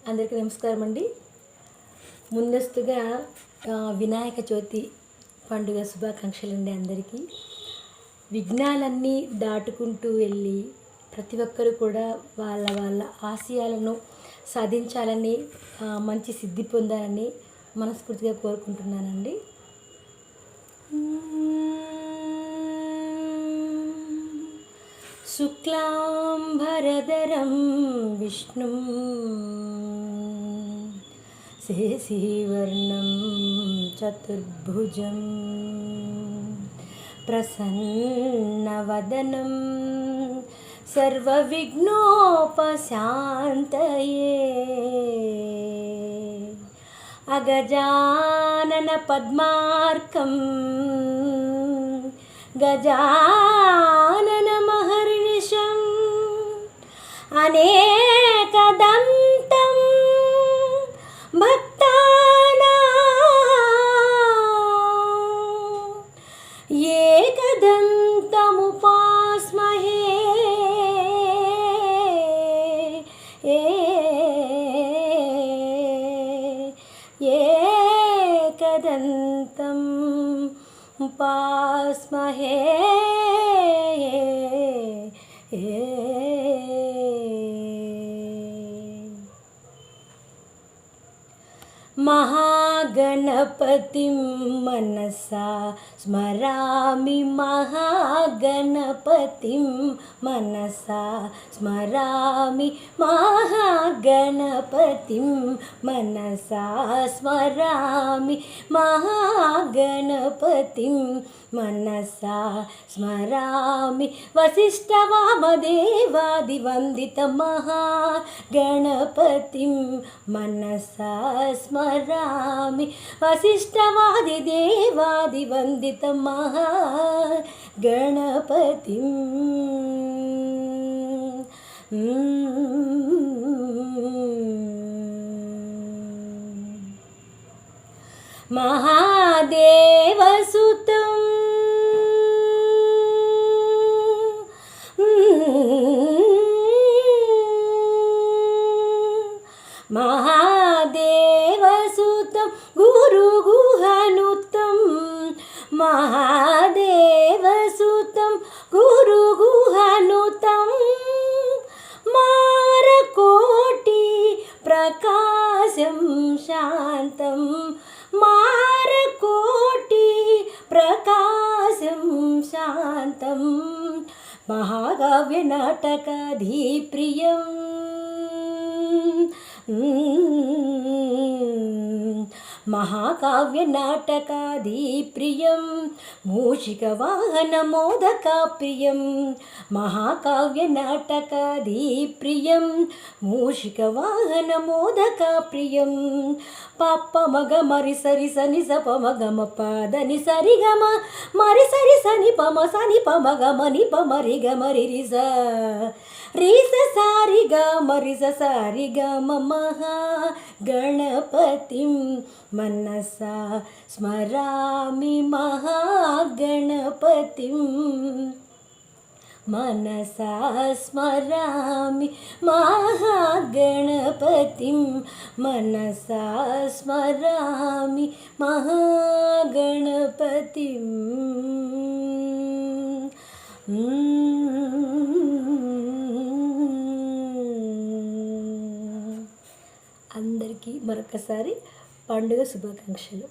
అందరికీ నమస్కారం అండి. ముందస్తుగా వినాయక చవితి పండుగ శుభాకాంక్షలు అండి అందరికీ. విఘ్నాలన్నీ దాటుకుంటూ వెళ్ళి ప్రతి ఒక్కరు కూడా వాళ్ళ వాళ్ళ ఆశయాలను సాధించాలని, మంచి సిద్ధి పొందాలని మనస్ఫూర్తిగా కోరుకుంటున్నానండి. శుక్లాంబరధరం విష్ణుం శశివర్ణం చతుర్భుజం ప్రసన్నవదనం సర్వవిఘ్నోపశాంతయే అగజానన పద్మార్కం గజాననమహర్నిశం అనేకదంతం భక్తానాం ఏకదంతముపాస్మహే ఏకదంతం ఉపాస్మహే. మహాగణపతిం మనసా స్మరామి, మహాగణపతిం మనసా స్మరామి, మహాగణపతిం మనసా స్మరామి, మహాగణపతిం మనసా స్మరామి. వసిష్ఠవామదేవాదివందిత మహాగణపతిం మనసా స్మరామి, వసిష్ఠవాదిదేవాదివందిత మహాగణపతిం. మహాదేవసుతం మహాదేవసుతం గురుగుహనుతం, మహాదేవసుతం గురుగుహనుతం మారకోటి ప్రకాశం శాంతం, మారకోటి ప్రకాశం శాంతం మహాకావ్య నాటకాధిప్రియం, మహాకావ్య నాటకాధిప్రియం మూషికవాహనమోదకప్రియం, మహాకావ్య నాటకాధిప్రియం మూషికవాహనమోదకప్రియం. పప్ప మగ మరి సరి సని సప మగ మ పాదని సరి గమ మరి సరి సని పమ సని పమ గమ ని ప మరి గ మరి రి స రి స సారి గ మరి స సారి గ మ మహాగణపతిం మనసా స్మరామి, మహాగణపతిం మనసా స్మరామి, మహాగణపతిం మనసా స్మరామి, మహాగణపతిం. అందరికీ మరొకసారి పండుగ శుభాకాంక్షలు.